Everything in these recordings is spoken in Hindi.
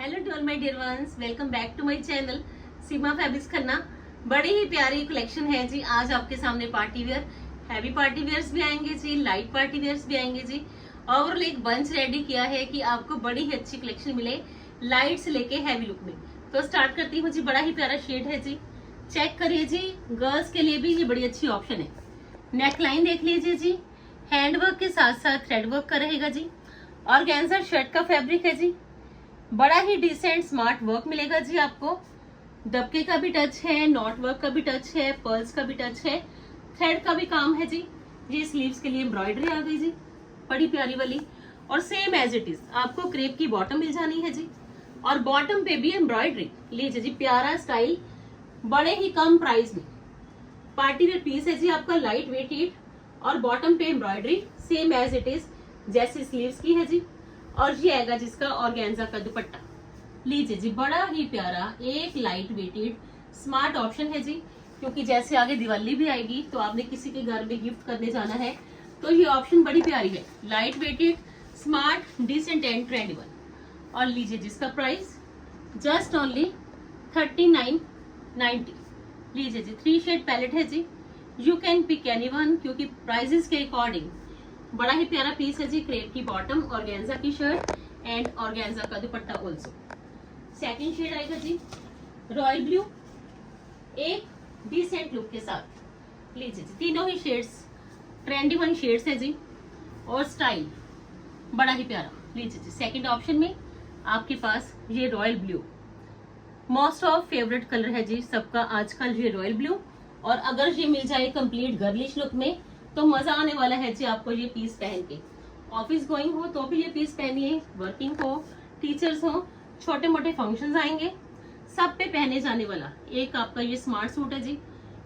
Hello to all my dear ones, welcome back to my channel Seema fabrics Khanna. बड़ी ही प्यारी कलेक्शन है जी। आज आपके सामने party wear, heavy party wears भी आएंगे जी, लाइट पार्टी वेयर्स भी आएंगे जी। ओवरऑल एक बंच रेडी किया है कि आपको बड़ी ही अच्छी कलेक्शन मिले लाइट से लेके हैवी लुक में। तो स्टार्ट करती हूँ जी। बड़ा ही प्यारा शेड है जी, चेक करिए जी। गर्ल्स के लिए भी ये बड़ी अच्छी ऑप्शन है। नेकलाइन देख लीजिए जी, हैंडवर्क के साथ साथ थ्रेड वर्क का रहेगा जी। ऑर्गेन्जा शर्ट का फैब्रिक है जी। बड़ा ही डिसेंट स्मार्ट वर्क मिलेगा जी आपको। दबके का भी टच है, नॉट वर्क का भी टच है, पर्ल्स का भी टच है, थ्रेड का भी काम है जी। ये स्लीव्स के लिए एम्ब्रॉयडरी आ गई जी, बड़ी प्यारी वाली। और सेम एज इट इज आपको क्रेप की बॉटम मिल जानी है जी, और बॉटम पे भी एम्ब्रॉयडरी। लीजिए जी, प्यारा स्टाइल, बड़े ही कम प्राइस में पार्टी वेयर पीस है जी आपका, लाइट वेटेड। और बॉटम पे embroidery same as it is जैसे स्लीव्स की है जी। और ये आएगा जिसका ऑर्गेन्जा का दुपट्टा। लीजिए जी, बड़ा ही प्यारा एक लाइट वेटेड स्मार्ट ऑप्शन है जी। क्योंकि जैसे आगे दिवाली भी आएगी तो आपने किसी के घर में गिफ्ट करने जाना है तो ये ऑप्शन बड़ी प्यारी है। Light weighted, smart, decent and trendable. और लीजिए जिसका प्राइस जस्ट ओनली 3990। लीजिए जी, 3 शेड पैलेट है जी। यू कैन पिक एनीवन, क्योंकि प्राइजेस के अकॉर्डिंग बड़ा ही प्यारा पीस है जी। क्रेप की बॉटम, ऑर्गेन्जा की शर्ट एंड ऑर्गेन्जा का दुपट्टा ऑल्सो। सेकंड शेड आएगा जी रॉयल ब्लू, एक डिसेंट लुक के साथ। लीजिए जी, तीनों ही शेड्स ट्रेंडी वन शेड्स है जी, और स्टाइल बड़ा ही प्यारा। लीजिए जी, सेकंड ऑप्शन में आपके पास ये royal blue, most of favourite colour है जी सबका आजकल, ये रॉयल ब्लू। और अगर ये मिल जाए कंप्लीट गर्लिश लुक में तो मजा आने वाला है जी आपको ये पीस पहन के। ऑफिस गोइंग हो तो भी ये पीस पहनिए, वर्किंग हो, टीचर्स हो, छोटे मोटे फंक्शंस आएंगे, सब पे पहने जाने वाला एक आपका ये स्मार्ट सूट है जी।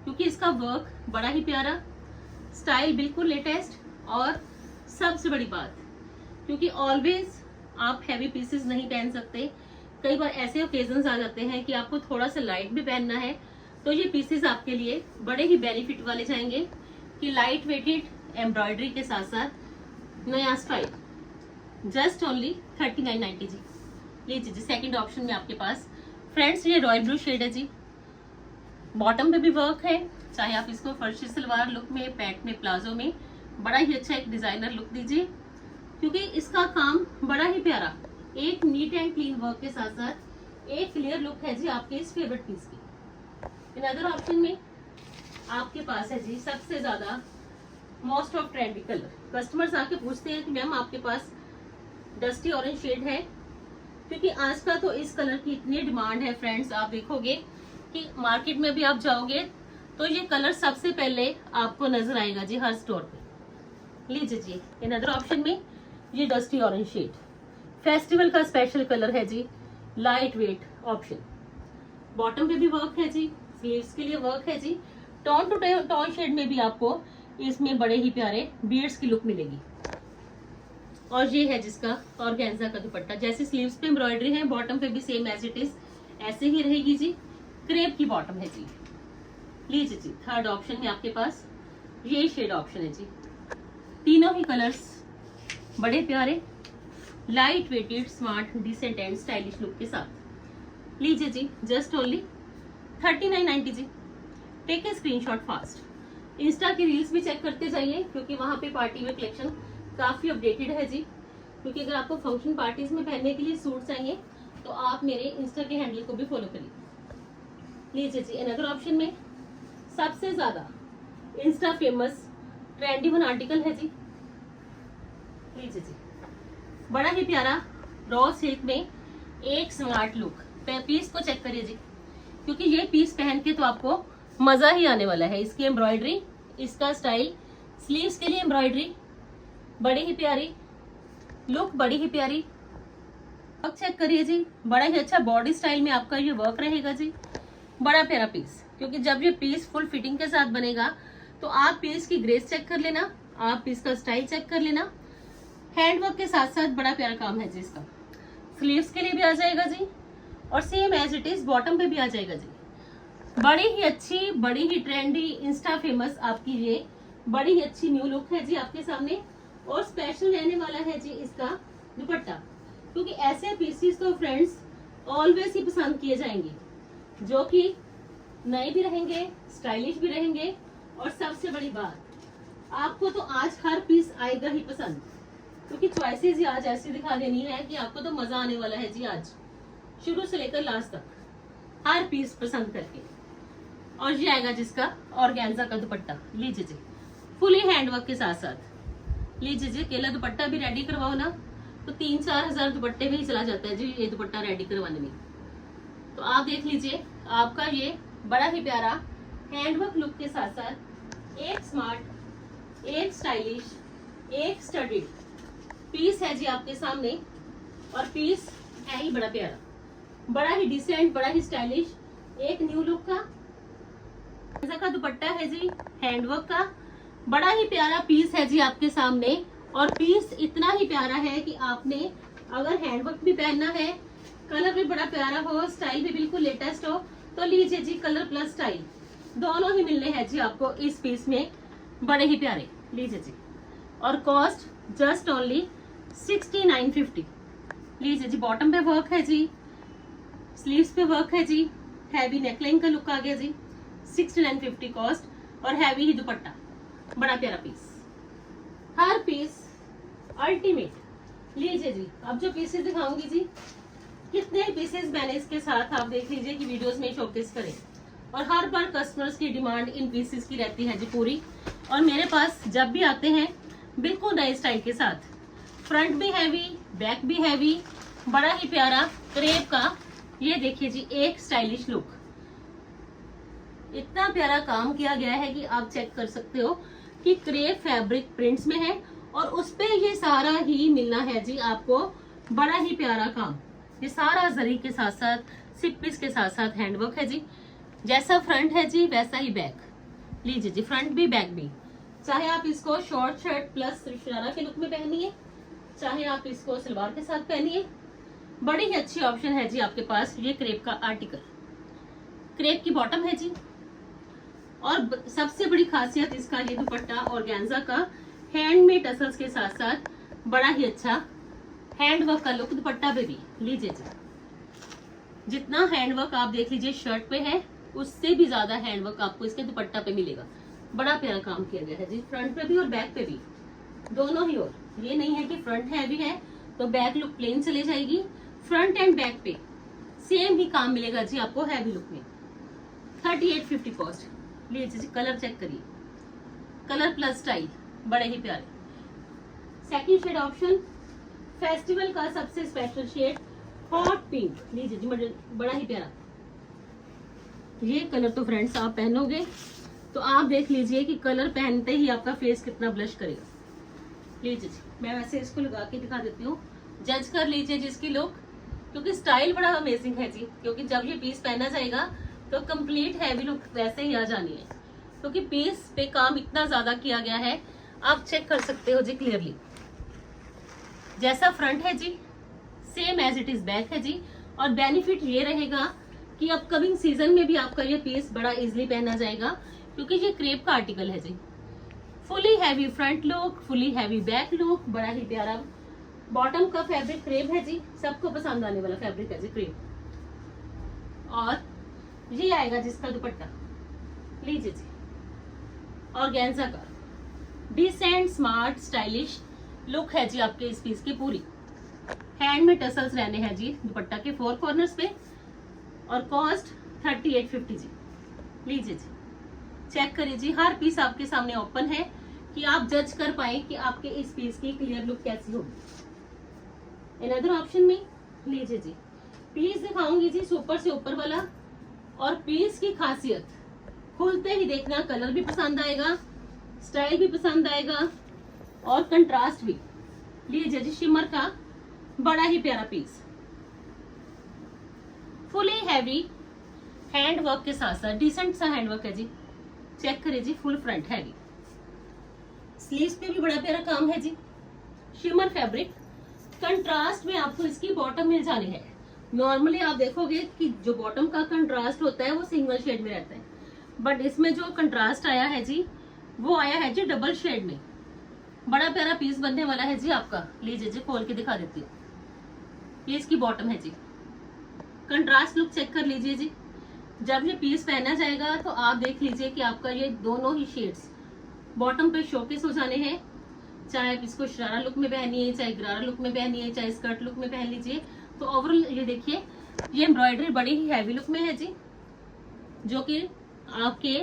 क्योंकि इसका वर्क बड़ा ही प्यारा, स्टाइल बिल्कुल लेटेस्ट। और सबसे बड़ी बात, क्योंकि ऑलवेज आप हैवी पीसेस नहीं पहन सकते, कई बार ऐसे ओकेजन्स आ जाते हैं कि आपको थोड़ा सा लाइट भी पहनना है, तो ये पीसेस आपके लिए बड़े ही बेनिफिट वाले जाएंगे कि लाइट वेटेड एम्ब्रॉयडरी के साथ साथ नया स्टाइल। जस्ट ओनली 3990 जी। लीजिए जी, सेकंड ऑप्शन में आपके पास फ्रेंड्स ये रॉयल ब्लू शेड है जी। बॉटम पे भी वर्क है, चाहे आप इसको फर्शी सलवार लुक में, पैंट में, प्लाजो में, बड़ा ही अच्छा एक डिजाइनर लुक दीजिए। क्योंकि इसका काम बड़ा ही प्यारा, एक नीट एंड क्लीन वर्क के साथ साथ एक क्लियर लुक है जी आपके इस फेवरेट पीस की। इन अदर ऑप्शन में आपके पास है जी सबसे ज्यादा most of trendy colour. Customers आके पूछते हैं कि मैम आपके पास डस्टी ऑरेंज शेड है, क्योंकि आज का तो इस कलर की इतनी डिमांड है फ्रेंड्स। आप देखोगे कि मार्केट में भी आप जाओगे तो ये कलर सबसे पहले आपको नजर आएगा जी हर स्टोर पे। लीजिए जी, इन अदर ऑप्शन में ये डस्टी ऑरेंज शेड फेस्टिवल का स्पेशल कलर है जी, लाइट वेट ऑप्शन। बॉटम पे भी वर्क है जी, स्लीव्स के लिए वर्क है जी। टोन टू टोन शेड में भी आपको इसमें बड़े ही प्यारे बीड्स की लुक मिलेगी। और ये है जिसका ऑर्गेन्जा का दुपट्टा। जैसे स्लीव्स पे एम्ब्रॉयडरी है, बॉटम पे भी सेम एज इट इज ऐसे ही रहेगी जी। क्रेप की बॉटम है जी। लीजिए जी, थर्ड ऑप्शन में आपके पास ये शेड ऑप्शन है जी। तीनों ही कलर्स बड़े प्यारे, light weighted, smart, decent and stylish look के साथ। लीजिए जी, जस्ट ओनली 3990 जी। Take a screenshot fast. Insta की रील्स भी चेक करते जाइए, क्योंकि वहां पे पार्टी वेयर कलेक्शन काफी अपडेटेड है जी। क्योंकि अगर आपको फंक्शन पार्टीज में पहनने के लिए सूट चाहिए तो आप मेरे इंस्टा के हैंडल को भी फॉलो करिए। लीजिए जी, अनदर ऑप्शन में सबसे ज्यादा Insta famous trendy one article है जी। लीजिए जी, बड़ा ही प्यारा रॉ सिल्क में एक स्मार्ट लुक। पीस को चेक करिए जी, क्योंकि ये पीस पहन के तो आपको मजा ही आने वाला है। इसकी एम्ब्रॉयडरी, इसका स्टाइल, स्लीव्स के लिए एम्ब्रॉयडरी, बड़ी ही प्यारी लुक, बड़ी ही प्यारी। अब चेक करिए जी, बड़ा ही अच्छा बॉडी स्टाइल में आपका ये वर्क रहेगा जी। बड़ा प्यारा पीस, क्योंकि जब ये पीस फुल फिटिंग के साथ बनेगा तो आप पीस की ग्रेस चेक कर लेना, आप पीस का स्टाइल चेक कर लेना। हैंडवर्क के साथ साथ बड़ा प्यारा काम है जी इसका। स्लीव्स के लिए भी आ जाएगा जी, और same as it is bottom पे भी आ जाएगा जी। बड़ी ही अच्छी, बड़ी ही ट्रेंडी, इंस्टा फेमस आपकी ये बड़ी ही अच्छी न्यू लुक है जी आपके सामने। और स्पेशल रहने वाला है जी इसका दुपट्टा, क्योंकि ऐसे पीसीस तो फ्रेंड्स ऑलवेज ही पसंद किए जाएंगे, जो कि नए भी रहेंगे, स्टाइलिश भी रहेंगे, और सबसे बड़ी बात, आपको तो आज हर पीस आएगा ही पसंद, क्योंकि चॉइसेस ही आज ऐसी दिखा देनी है कि आपको तो मजा आने वाला है जी। आज शुरू से लेकर लास्ट तक हर पीस पसंद करके। और ये आएगा जिसका ऑर्गेन्जा का दुपट्टा, लीजिए जी, फुली हैंडवर्क के साथ साथ। लीजिए जी, केला दुपट्टा भी रेडी करवाओ ना तो 3-4 हजार दुपट्टे में ही चला जाता है जी ये दुपट्टा रेडी करवाने में। तो आप देख लीजिए, आपका ये बड़ा ही प्यारा हैंडवर्क लुक के साथ साथ एक स्मार्ट, एक स्टाइलिश, एक स्टडीड पीस है जी आपके सामने। और पीस है ही बड़ा प्यारा, बड़ा ही डिसेंट, बड़ा ही स्टाइलिश, एक न्यू लुक का दुपट्टा है जी हैंडवर्क का। बड़ा ही प्यारा पीस है जी आपके सामने, और पीस इतना ही प्यारा है कि आपने अगर हैंडवर्क भी पहनना है, कलर भी बड़ा प्यारा हो, स्टाइल भी बिल्कुल लेटेस्ट हो, तो लीजिए जी, कलर प्लस स्टाइल दोनों ही मिलने हैं जी आपको इस पीस में, बड़े ही प्यारे। लीजिए जी, और कॉस्ट जस्ट ओनली 6950। लीजिए जी, बॉटम पे वर्क है जी, स्लीव्स पे वर्क है जी, हैवी नेकलाइन का लुक आ गया जी, 6950 कॉस्ट, और हैवी ही दुपट्टा, बड़ा प्यारा पीस, हर पीस अल्टीमेट। लीजिए जी, अब जो पीसेस दिखाऊंगी जी, कितने पीसेस मैंने इसके साथ, आप देख लीजिए कि वीडियोस में शोकेस करें, और हर बार कस्टमर्स की डिमांड इन पीसेस की रहती है जी पूरी। और मेरे पास जब भी आते हैं बिल्कुल नए स्टाइल के साथ, फ्रंट भी हैवी, बैक भी हैवी, बड़ा ही प्यारा क्रेप का, ये देखिए जी, एक स्टाइलिश लुक, इतना प्यारा काम किया गया है कि आप चेक कर सकते हो कि क्रेप फैब्रिक प्रिंट्स में है, और उस पे ये सारा ही मिलना है जी आपको, बड़ा ही प्यारा काम। ये सारा जरी के साथ साथ, सिप्पीस के साथ साथ हैंडवर्क है जी। जैसा फ्रंट है जी वैसा ही बैक। लीजिए जी, फ्रंट भी बैक भी, चाहे आप इसको शॉर्ट शर्ट प्लस शरारा के लुक में पहनिए, चाहे आप इसको सलवार के साथ पहनिए, बड़ी ही अच्छी ऑप्शन है जी आपके पास ये क्रेप का आर्टिकल। क्रेप की बॉटम है जी, और सबसे बड़ी खासियत इसका ये दुपट्टा ऑर्गेन्जा का हैंडमेड टसल्स के साथ साथ बड़ा ही अच्छा हैंडवर्क का लुक दुपट्टा पे भी। लीजिए जी, जितना हैंडवर्क आप देख लीजिए शर्ट पे है, उससे भी ज्यादा हैंडवर्क आपको इसके दुपट्टा पे मिलेगा। बड़ा प्यारा काम किया गया है जी, फ्रंट पे भी और बैक पे भी, दोनों ही। और ये नहीं है कि फ्रंट हैवी है तो बैक लुक प्लेन चले जाएगी, फ्रंट एंड बैक पे सेम ही काम मिलेगा जी आपको हैवी लुक में। 3850 कॉस्ट। लीजिए जी, कलर चेक करिए, कलर प्लस स्टाइल, बड़े ही प्यारे। सेकंड शेड ऑप्शन, फेस्टिवल का सबसे स्पेशल शेड हॉट पिंक। लीजिए जी, बड़ा ही प्यारा ये कलर। तो फ्रेंड्स आप पहनोगे तो आप देख लीजिए कि कलर पहनते ही आपका फेस कितना ब्लश करेगा। लीजिए जी, मैं वैसे इसको लगा के दिखा देती हूँ, जज कर लीजिए जिसकी लुक, क्योंकि स्टाइल बड़ा अमेजिंग है जी। क्योंकि जब ये पीस पहना जाएगा तो कंप्लीट हैवी लुक वैसे ही आ जानी है, क्योंकि पीस पे काम इतना ज्यादा किया गया है, आप चेक कर सकते हो जी क्लियरली। जैसा फ्रंट है जी same as it is back है जी। और बेनिफिट ये रहेगा कि अपकमिंग सीजन में भी आपका ये पीस बड़ा इजीली पहना जाएगा, क्योंकि ये क्रेप का आर्टिकल है जी। Fully heavy front look, fully heavy back look, बड़ा ही प्यारा। बॉटम का फैब्रिक क्रेप है जी, सबको पसंद आने वाला फैब्रिक है जी क्रेप। और ये आएगा जिसका दुपट्टा, लीजिए जी, ऑर्गेन्जा का डिसेंट स्मार्ट स्टाइलिश लुक है जी आपके इस पीस की पूरी। हैंड में टसल्स रहने हैं जी दुपट्टा के 4 कॉर्नर्स पे, और कॉस्ट 3850 जी। लीजिए जी, चेक करिए जी, हर पीस आपके सामने ओपन है कि आप जज कर पाए कि आपके इस पीस की क्लियर लुक कैसी होगी। अनदर ऑप्शन में लीजिए जी, पीस दिखाऊंगी जी सुपर से ऊपर वाला, और पीस की खासियत खुलते ही देखना, कलर भी पसंद आएगा, स्टाइल भी पसंद आएगा, और कंट्रास्ट भी। लीजिए जी, शिमर का बड़ा ही प्यारा piece, fully heavy hand work के साथ साथ डिसेंट सा हैंड वर्क है जी। चेक करिए जी, फुल फ्रंट हैवी, स्लीव्स पे भी बड़ा प्यारा काम है जी, शिमर फैब्रिक। कंट्रास्ट में आपको इसकी बॉटम मिल जानी है। नॉर्मली आप देखोगे कि जो बॉटम का कंट्रास्ट होता है वो सिंगल शेड में रहता है, बट इसमें जो कंट्रास्ट आया है जी वो आया है जी डबल शेड में। बड़ा प्यारा पीस बनने वाला है जी आपका। लीजिए जी, खोल के दिखा देती हूँ, ये इसकी बॉटम है जी, कंट्रास्ट लुक चेक कर लीजिए जी। जब ये पीस पहना जाएगा तो आप देख लीजिए कि आपका ये दोनों ही शेड्स बॉटम पे शोकेस हो जाने हैं। चाहे आप इसको शरारा लुक में पहनिए, चाहे गरारा लुक में पहनिए, चाहे स्कर्ट लुक में पहन लीजिए। तो ओवरऑल ये देखिए, ये एम्ब्रॉयडरी बड़ी ही हैवी लुक में है जी, जो कि आपके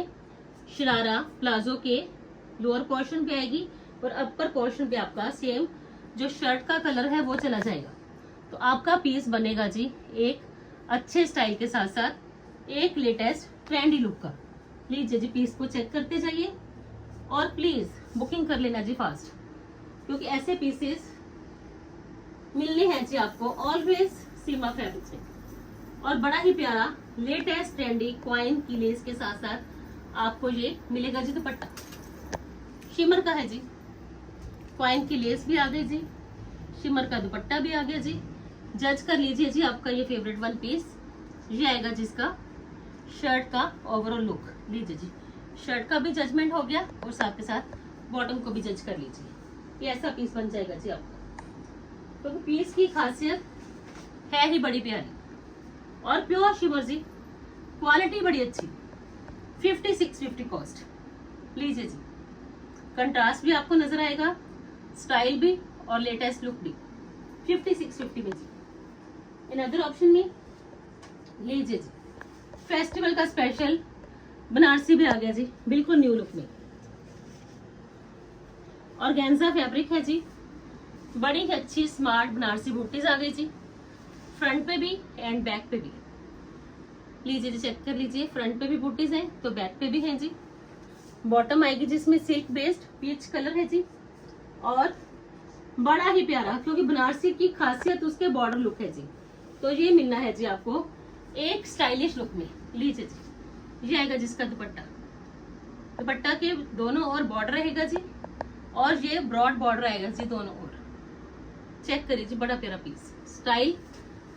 शरारा प्लाजो के लोअर पोर्शन पे आएगी और अपर पोर्शन पे आपका सेम जो शर्ट का कलर है वो चला जाएगा। तो आपका पीस बनेगा जी एक अच्छे स्टाइल के साथ साथ एक लेटेस्ट ट्रेंडी लुक का। लीजिए जी, पीस को चेक करते जाइए और प्लीज बुकिंग कर लेना जी फास्ट, क्योंकि ऐसे पीसेस मिलने हैं जी आपको ऑलवेज सीमा फैब्रिक्स में। और बड़ा ही प्यारा लेटेस्ट ट्रेंडी क्वाइन की लेस के साथ साथ आपको ये मिलेगा जी दुपट्टा। शिमर का है जी, क्वाइन की लेस भी आ गई जी, शिमर का दुपट्टा भी आ गया जी। जज कर लीजिए जी आपका ये फेवरेट वन पीस ये आएगा जिसका शर्ट का ओवरऑल लुक। लीजिए जी, शर्ट का भी जजमेंट हो गया और साथ के साथ बॉटम को भी जज कर लीजिए। ये ऐसा पीस बन जाएगा जी आपका। तो पीस की खासियत है ही बड़ी प्यारी और प्योर शिमर जी, क्वालिटी बड़ी अच्छी। 5650 कॉस्ट। लीजिए जी, कंट्रास्ट भी आपको नजर आएगा, स्टाइल भी और लेटेस्ट लुक भी 5650 में जी। इन अदर ऑप्शन में लीजिए जी, फेस्टिवल का स्पेशल बनारसी भी आ गया जी, बिल्कुल न्यू लुक में। ऑर्गेन्जा फैब्रिक है जी, बड़ी ही अच्छी स्मार्ट बनारसी बूटीज आ गई जी, फ्रंट पे भी एंड बैक पे भी। लीजिए जी, चेक कर लीजिए, फ्रंट पे भी बूटीज हैं तो बैक पे भी हैं जी। बॉटम आएगी जिसमें सिल्क बेस्ड पीच कलर है जी, और बड़ा ही प्यारा, क्योंकि बनारसी की खासियत उसके बॉर्डर लुक है जी। तो ये मिलना है जी आपको एक स्टाइलिश लुक में। लीजिए जी, ये आएगा जिसका दुपट्टा, दुपट्टा के दोनों ओर बॉर्डर रहेगा जी, और ये ब्रॉड बॉर्डर आएगा जी दोनों ओर। चेक करिए जी, बड़ा प्यारा पीस, स्टाइल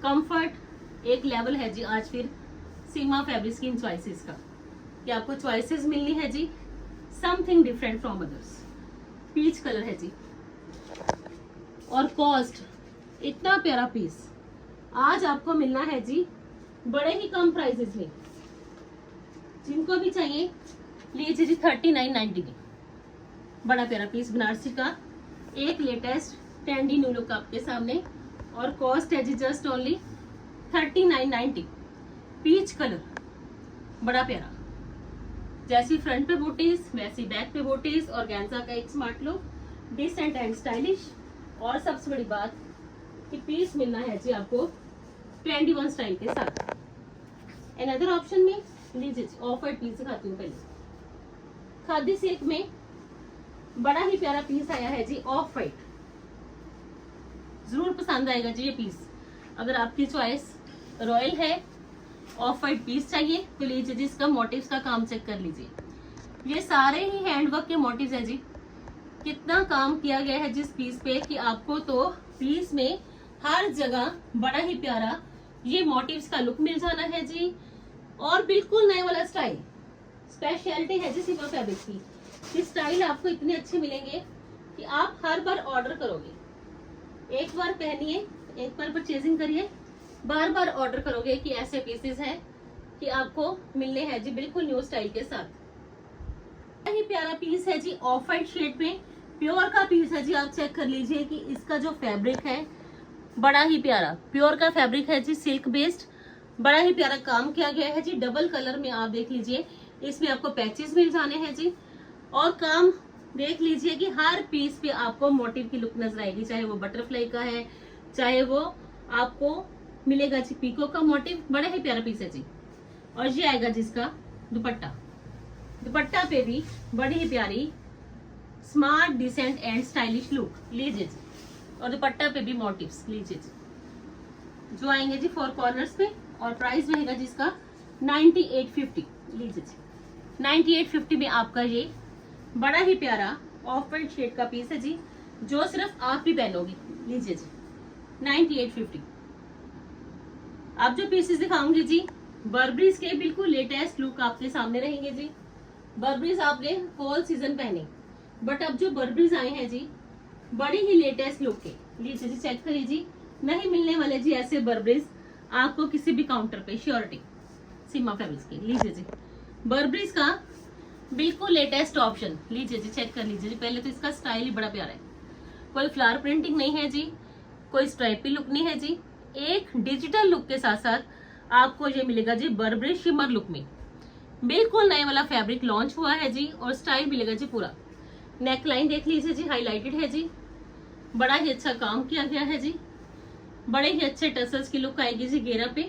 कंफर्ट एक लेवल है जी। आज फिर सीमा फैब्रिक्स की इन चॉइसेस का कि आपको चॉइसेस मिलनी है जी, something different from others. Peach colour है जी और कॉस्ट इतना प्यारा पीस आज आपको मिलना है जी बड़े ही कम प्राइसेस में। जिनको भी चाहिए लीजिए जी 3990 में। बड़ा प्यारा पीस बनारसी का एक लेटेस्ट ट्रेंडी न्यू लुक आपके सामने, और कॉस्ट है जी जस्ट ओनली 3990। पीच कलर बड़ा प्यारा, जैसी फ्रंट पे बूटीज वैसी बैक पे बूटीज, और ऑर्गेन्जा का एक smart look, decent and stylish. और सबसे बड़ी बात कि पीस मिलना है जी आपको 21 स्टाइल के साथ। अनदर ऑप्शन में लीजिए जी, ऑफ वाइट पीस दिखाती हूँ पहले। खादी सिल्क में बड़ा ही प्यारा पीस आया है जी, ऑफ वाइट। जरूर पसंद आएगा जी ये पीस। अगर आपकी चॉइस रॉयल है, ऑफ वाइट पीस चाहिए तो लीजिए जी, इसका मोटिव्स का काम चेक कर लीजिए। ये सारे ही हैंडवर्क के मोटिव्स है जी। कितना काम किया गया है जिस पीस पे कि आपको तो पीस में हर जगह बड़ा ही प्यारा ये मोटिव्स का लुक मिल जाना है जी, और बिल्कुल नए वाला स्टाइल। स्पेशलिटी है जी सीमा फैब्रिक्स की कि स्टाइल आपको इतने अच्छे मिलेंगे कि आप हर बार ऑर्डर करोगे, एक बार पहनिए, एक बार परचेजिंग करिए, बार बार ऑर्डर करोगे कि ऐसे पीसेस हैं कि आपको मिलने हैं जी बिल्कुल न्यू स्टाइल के साथ। ही प्यारा पीस है जी, ऑफ वाइट शेड में प्योर का पीस है जी। आप चेक कर लीजिए कि इसका जो फैब्रिक है बड़ा ही प्यारा प्योर का फैब्रिक है जी, सिल्क बेस्ड। बड़ा ही प्यारा काम किया गया है जी, डबल कलर में। आप देख लीजिए, इसमें आपको पैचेस मिल जाने हैं जी, और काम देख लीजिए कि हर पीस पे आपको मोटिव की लुक नजर आएगी, चाहे वो बटरफ्लाई का है, चाहे वो आपको मिलेगा जी पीको का मोटिव। बड़ा ही प्यारा पीस है जी। और ये आएगा जिसका दुपट्टा, दुपट्टा पे भी बड़ी ही प्यारी smart decent and stylish look. लीजिए जी, और दुपट्टा पे भी मोटिव्स। लीजिए जी, जो आएंगे जी 4 कॉर्नर्स पे, और प्राइस रहेगा जिसका 9850। लीजिए जी, 9850 में आपका ये बड़ा ही प्यारा ऑफ वाइट शेड का पीस है जी, जो सिर्फ आप ही पहनोगे। लीजिए जी, 9850। आप जो पीसेस दिखाऊंगी जी बर्बरीज के बिल्कुल लेटेस्ट लुक आपके सामने रहेंगे जी। बर्बरीज आपने होल सीजन पहने, बट अब जो बर्बरीज आए हैं जी बड़ी ही लेटेस्ट लुक के। लीजिए जी, चेक करिए जी, नहीं मिलने वाले जी ऐसे बर्बरीज आपको किसी भी काउंटर पे श्योरिटी सीमा फैब्रिक्स की। लीजिए जी, बर्बरीज का बिल्कुल लेटेस्ट ऑप्शन। लीजिए जी, चेक कर लीजिए जी। पहले तो इसका स्टाइल ही बड़ा प्यारा है, कोई फ्लावर प्रिंटिंग नहीं है जी, कोई स्ट्राइपी लुक नहीं है जी, एक डिजिटल लुक के साथ साथ आपको ये मिलेगा जी बर्बरी शिमर लुक में। बिल्कुल नए वाला फैब्रिक लॉन्च हुआ है जी, और स्टाइल मिलेगा जी पूरा। नेक लाइन देख लीजिए जी, हाईलाइटेड है जी, बड़ा ही अच्छा काम किया गया है जी, बड़े ही अच्छे टसल्स की लुक आएगी जी घेरा पे।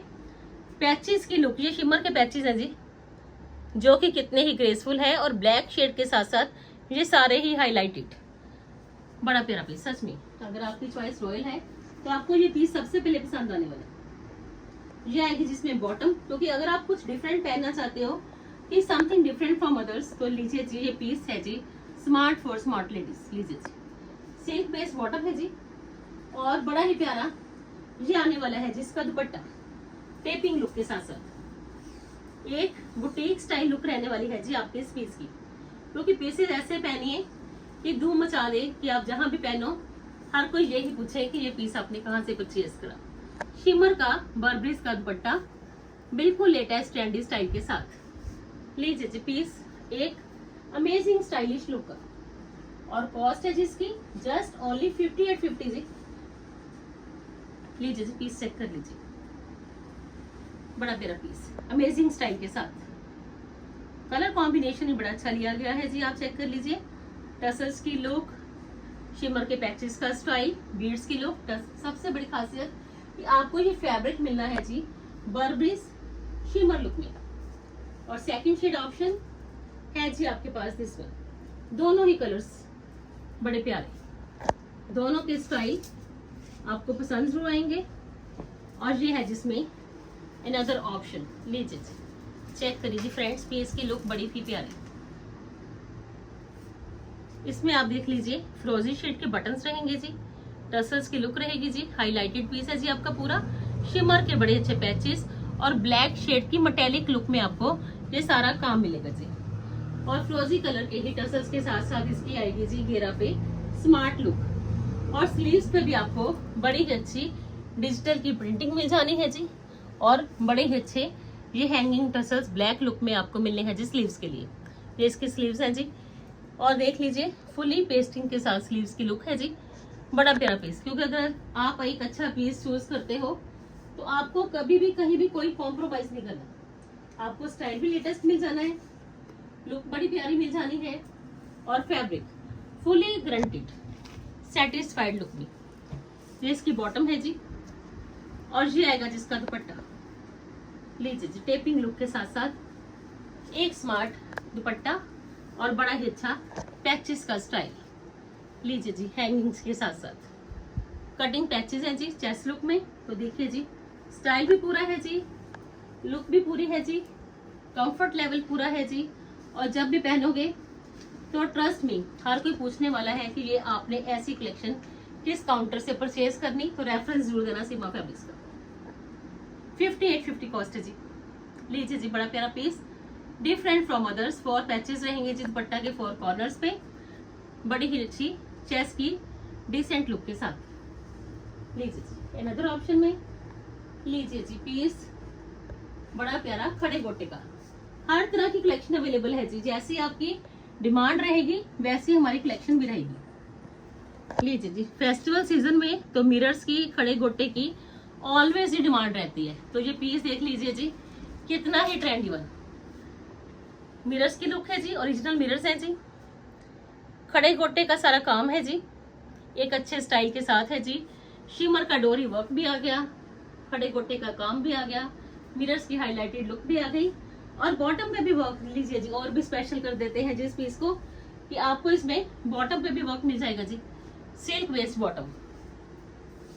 पैचेस की लुक, ये शिमर के पैचेस हैं जी, जो कि कितने ही ग्रेसफुल है, और ब्लैक शेड के साथ साथ ये सारे ही हाईलाइटेड। बड़ा प्यारा पीस सच में। अगर आपकी चॉइस रॉयल है तो आपको ये पीस सबसे पहले पसंद आने वाला है। ये आएगी जिसमें बॉटम, क्योंकि अगर आप कुछ डिफरेंट पहनना चाहते हो कि समथिंग डिफरेंट फ्रॉम अदर्स, तो लीजिए जी, ये पीस है जी स्मार्ट फॉर स्मार्ट लेडीज। लीजिए जी, सिल्क बेस्ड बॉटम है जी, और बड़ा ही प्यारा ये आने वाला है जिसका दुपट्टा टेपिंग लुक के साथ साथ एक बुटीक स्टाइल लुक रहने वाली है जी आपके इस पीस की। क्योंकि पीसेस ऐसे पहनिए कि धूम मचा दे, कि आप जहां भी पहनो हर कोई यही पूछे कि ये पीस आपने कहां से परचेज करा। शिमर का बर्बरीज का दुपट्टा बिल्कुल लेटेस्ट ट्रेंडी स्टाइल के साथ। लीजिए जी, पीस एक अमेजिंग स्टाइलिश लुक का, और कॉस्ट है जिसकी जस्ट ओनली 5850 जी। लीजिए जी, पीस चेक कर लीजिए, बड़ा प्यारा पीस अमेजिंग स्टाइल के साथ। कलर कॉम्बिनेशन ही बड़ा अच्छा लिया गया है जी, आप चेक कर लीजिए। टसल्स की लुक, शिमर के पैचेस का स्टाइल, बीड्स की लुक। सबसे बड़ी खासियत कि आपको ये फैब्रिक मिलना है जी बर्बरीज शिमर लुक में, और सेकंड शेड ऑप्शन है जी आपके पास दिस वन। दोनों ही कलर्स बड़े प्यारे, दोनों के स्टाइल आपको पसंद जरूर आएंगे। और ये है जिसमें अनदर ऑप्शन। लीजिए जी, चेक करिए फ्रेंड्स, पीस की लुक बड़ी ही प्यारी। इसमें आप देख लीजिए फ्रोजी शेड के बटन्स रहेंगे जी, टसल्स की लुक रहेगी जी, हाईलाइटेड पीस है जी आपका पूरा, शिमर के बड़े अच्छे पैचेस, और ब्लैक शेड की मेटेलिक लुक में आपको ये सारा काम मिलेगा जी। और फ्रोजी कलर के ही टसल्स के साथ साथ इसकी आएगी जी घेरा पे स्मार्ट लुक, और स्लीव्स पे भी आपको बड़ी अच्छी डिजिटल की प्रिंटिंग मिल जानी है जी, और बड़े ही अच्छे ये हैंगिंग टसल्स ब्लैक लुक में आपको मिलने हैं जी स्लीव्स के लिए। ये इसकी स्लीव्स हैं जी, और देख लीजिए फुली पेस्टिंग के साथ स्लीव्स की लुक है जी, बड़ा प्यारा पीस। क्योंकि अगर आप एक अच्छा पीस चूज करते हो तो आपको कभी भी कहीं भी कोई कॉम्प्रोमाइज नहीं करना, आपको स्टाइल भी लेटेस्ट मिल जाना है, लुक बड़ी प्यारी मिल जानी है, और fabric fully guaranteed satisfied look में। ये इसकी बॉटम है जी, और ये आएगा जिसका दुपट्टा। लीजिए जी, टेपिंग लुक के साथ साथ एक स्मार्ट दुपट्टा, और बड़ा ही अच्छा पैचेस का स्टाइल। लीजिए जी, हैंगिंग्स के साथ साथ कटिंग पैचेस हैं जी चेस्ट लुक में। तो देखिए जी, स्टाइल भी पूरा है जी, लुक भी पूरी है जी, कंफर्ट लेवल पूरा है जी, और जब भी पहनोगे तो ट्रस्ट मी हर कोई पूछने वाला है कि ये आपने ऐसी कलेक्शन किस काउंटर से परचेज करनी, तो रेफरेंस जरूर देना सीमा फैब्रिक्स का। 5850 कॉस्ट है जी। लीजिए जी, बड़ा प्यारा piece, different from others. 4 patches रहेंगे जी दुपट्टा के 4 कॉर्नर्स पे, बड़ी ही अच्छी चेस्ट की डिसेंट लुक के साथ। लीजिए जी, अनदर ऑप्शन में लीजिए जी, पीस बड़ा प्यारा खड़े गोटे का। हर तरह की कलेक्शन अवेलेबल है जी, जैसी आपकी डिमांड रहेगी वैसी हमारी कलेक्शन भी रहेगी। लीजिए जी, फेस्टिवल सीजन में तो मिरर्स की, खड़े गोटे की ऑलवेज ही डिमांड रहती है। तो ये पीस देख लीजिए जी, कितना ही ट्रेंडी वन मिरर्स की लुक है जी, ओरिजिनल मिरर्स हैं जी, खड़े गोटे का सारा काम है जी, एक अच्छे स्टाइल के साथ है जी। शिमर का डोरी वर्क भी आ गया, खड़े गोटे का काम भी आ गया, मिरर्स की हाईलाइटेड लुक भी आ गई, और बॉटम पे भी वर्क। लीजिए जी, और भी स्पेशल कर देते हैं जी इस पीस को कि आपको इसमें बॉटम पे भी वर्क मिल जाएगा जी, सिल्क वेस्ट बॉटम।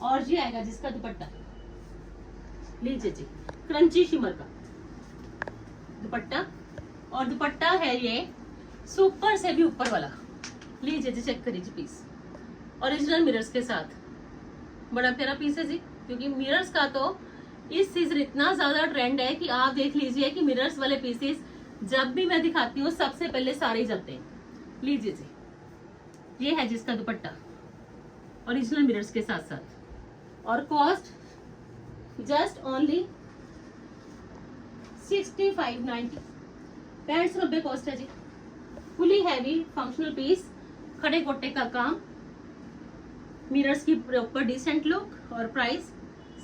और ये आएगा जिसका दुपट्टा। लीजिए जी, क्रंची शिमर का दुपट्टा, और दुपट्टा है ये सुपर से भी ऊपर वाला। लीजिए जी, चेक करिए जी, पीस ओरिजिनल मिरर्स के साथ, बड़ा प्यारा पीस है जी। क्योंकि मिरर्स का तो इस सीजन इतना ज्यादा ट्रेंड है कि आप देख लीजिए कि मिरर्स वाले पीसेस जब भी मैं दिखाती हूँ सबसे पहले सारे ही चलते हैं। लीजिए जी, ये है जिसका दुपट्टा ओरिजिनल मिरर्स के साथ साथ, और कॉस्ट जस्ट ओनली 6590। 65 कॉस्ट है जी। फुली हैवी फंक्शनल पीस, खड़े कोटे का काम, मिरर्स की प्रॉपर डिसेंट लुक और प्राइस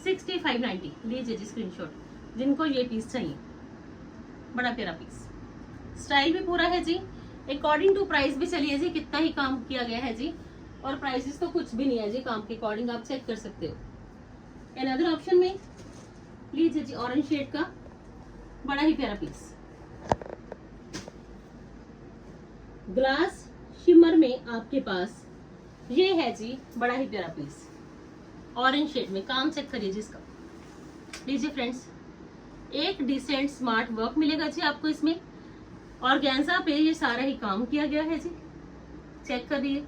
6590। लीजिए जी स्क्रीनशॉट जिनको ये पीस चाहिए। बड़ा प्यारा पीस, स्टाइल भी पूरा है जी। अकॉर्डिंग टू प्राइस भी चलिए जी कितना ही काम किया गया है जी, और प्राइसेस तो कुछ भी नहीं है जी, काम के अकॉर्डिंग आप चेक कर सकते हो। अनदर ऑप्शन में लीजिए जी ऑरेंज शेड का बड़ा ही प्यारा पीस, ग्लास शिमर में आपके पास ये है जी बड़ा ही प्यारा पीस, ऑरेंज शेड में। काम चेक करिए जिसका। लीजिए फ्रेंड्स, एक डिसेंट स्मार्ट वर्क मिलेगा जी आपको इसमें, ऑर्गेन्जा पे ये सारा ही काम किया गया है जी। चेक करिए,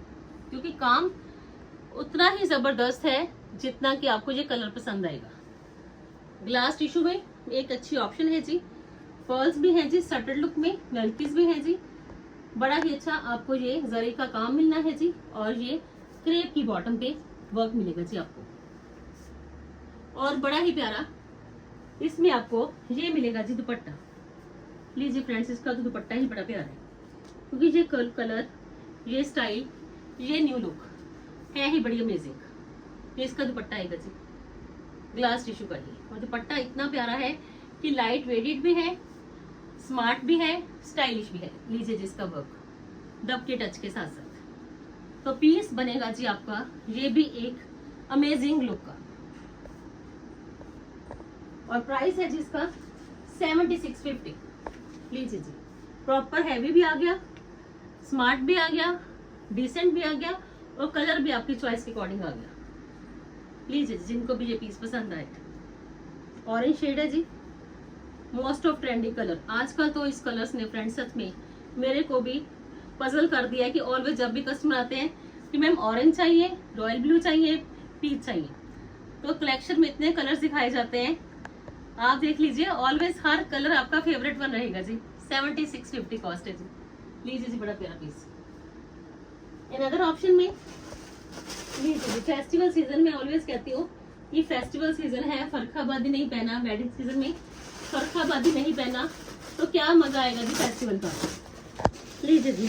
क्योंकि काम उतना ही जबरदस्त है जितना कि आपको ये कलर पसंद आएगा। ग्लास टिश्यू में एक अच्छी ऑप्शन है जी, पर्ल्स भी है जी, सटल लुक में मेल्टीज भी है जी। बड़ा ही अच्छा आपको ये जरी का काम मिलना है जी, और ये क्रेप की बॉटम पे वर्क मिलेगा जी आपको, और बड़ा ही प्यारा इसमें आपको ये मिलेगा जी दुपट्टा। लीजिए फ्रेंड्स, इसका तो दुपट्टा ही बड़ा प्यारा है, क्योंकि ये कलर, ये स्टाइल, ये न्यू लुक है ही बड़ी अमेजिंग। ये इसका दुपट्टा आएगा जी, ग्लास टिश्यू का ही, और दुपट्टा इतना प्यारा है कि लाइट वेटेड भी है, स्मार्ट भी है, स्टाइलिश भी है। लीजिए जी इसका वर्क दब के टच के साथ साथ, तो पीस बनेगा जी आपका ये भी एक अमेजिंग लुक का, और प्राइस है जी इसका 7650। लीजिए जी, प्रॉपर हैवी भी आ गया, स्मार्ट भी आ गया, डिसेंट भी आ गया, और कलर भी आपकी चॉइस के अकॉर्डिंग आ गया। लीजिए जिनको भी ये पीस पसंद आए। ऑरेंज शेड है जी, मोस्ट ऑफ ट्रेंडी कलर। आजकल तो इस कलर्स ने फ्रेंड्स सच में मेरे को भी पजल कर दिया है कि ऑलवेज जब भी कस्टमर आते हैं कि मैम ऑरेंज चाहिए, रॉयल ब्लू चाहिए, पीच चाहिए, तो कलेक्शन में इतने कलर्स दिखाए जाते हैं। आप देख लीजिए, ऑलवेज हर कलर आपका फेवरेट वन रहेगा जी। 7650 कॉस्ट है जी। लीजिए जी बड़ा प्यारा पीस। अनदर ऑप्शन में लीजिए जी, फेस्टिवल सीजन में ऑलवेज कहती हूँ कि फेस्टिवल सीजन है, फरखाबादी नहीं पहना, वेडिंग सीजन में फरखाबादी नहीं पहना तो क्या मजा आएगा जी फेस्टिवल का। लीजिए जी,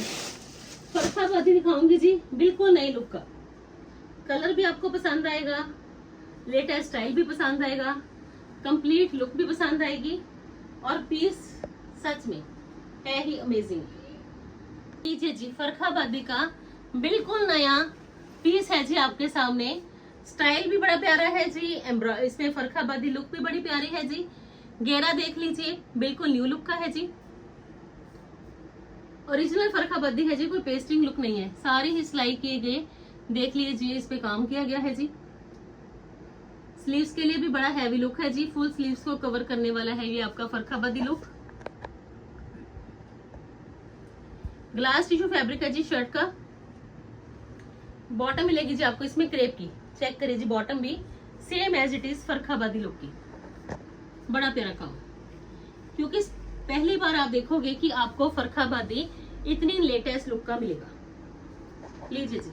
फरखाबादी दिखाऊंगी जी, बिल्कुल नई लुक का, कलर भी आपको पसंद आएगा, लेटेस्ट स्टाइल भी पसंद आएगा, कंप्लीट लुक भी पसंद आएगी, और पीस सच में है ही अमेजिंग। लीजिए जी, फरखाबादी का बिल्कुल नया पीस है जी आपके सामने। स्टाइल भी बड़ा प्यारा है जी, इसमें फरखाबादी लुक भी बड़ी प्यारी है जी। घेरा देख लीजिए, बिल्कुल न्यू लुक का है जी, ओरिजिनल फरखाबादी है जी, कोई पेस्टिंग लुक नहीं है, सारी ही सिलाई किए गए। देख लीजिए, इस पे काम किया गया है जी। स्लीव्स के लिए भी बड़ा हैवी लुक है जी, फुल स्लीव्स को कवर करने वाला है ये आपका फरखाबादी लुक। ग्लास टिश्यू फैब्रिक है जी शर्ट का। बॉटम मिलेगी जी आपको इसमें क्रेप की। चेक करिए जी, बॉटम भी same as it is Farrukhabadi look की। बड़ा प्यारा काम, क्योंकि पहली बार आप देखोगे कि आपको फरखाबादी इतनी लेटेस्ट लुक का मिलेगा। लीजिए जी,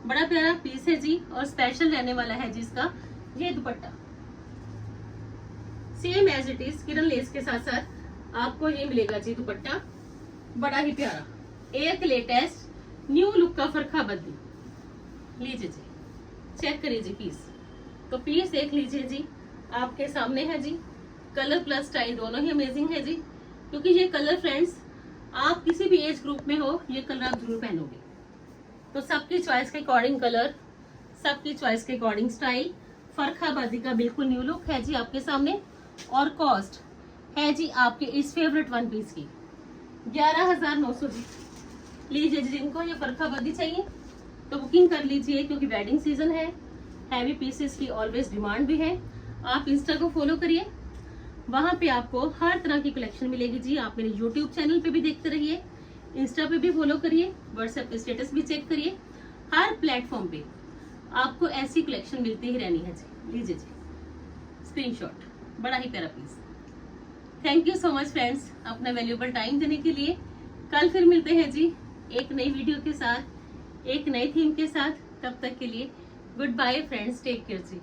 बड़ा प्यारा पीस है जी, और स्पेशल रहने वाला है जी इसका ये dupatta. Same as it is Kiran lace के साथ साथ आपको ये मिलेगा जी दुपट्टा, बड़ा ही प्यारा, एक लेटेस्ट न्यू लुक का फरखाबादी। लीजिए जी, चेक करिए जी पीस, तो पीस देख लीजिए जी, आपके सामने है जी। कलर प्लस स्टाइल दोनों ही अमेजिंग है जी, क्योंकि ये कलर फ्रेंड्स आप किसी भी एज ग्रुप में हो, ये कलर आप जरूर पहनोगे। तो सबकी चॉइस के अकॉर्डिंग कलर, सबकी चॉइस के अकॉर्डिंग स्टाइल, फरखाबादी का बिल्कुल न्यू लुक है जी आपके सामने। और कॉस्ट है जी आपके इस फेवरेट वन पीस की 11,900 जी। लीजिए जी, जिनको ये फरखाबादी चाहिए तो बुकिंग कर लीजिए, क्योंकि वेडिंग सीजन है, हैवी पीसेस की ऑलवेज डिमांड भी है। आप इंस्टा को फॉलो करिए, वहां पे आपको हर तरह की कलेक्शन मिलेगी जी। आप मेरे यूट्यूब चैनल पे भी देखते रहिए, इंस्टा पे भी फॉलो करिए, व्हाट्सएप पे स्टेटस भी चेक करिए, हर प्लेटफॉर्म पे आपको ऐसी कलेक्शन मिलती ही रहनी है जी। लीजिए जी स्क्रीनशॉट, बड़ा ही प्यारा piece. Thank you so much friends, अपना वैल्यूएबल टाइम देने के लिए। कल फिर मिलते हैं जी एक नई वीडियो के साथ, एक नई थीम के साथ। तब तक के लिए good bye friends, take care जी।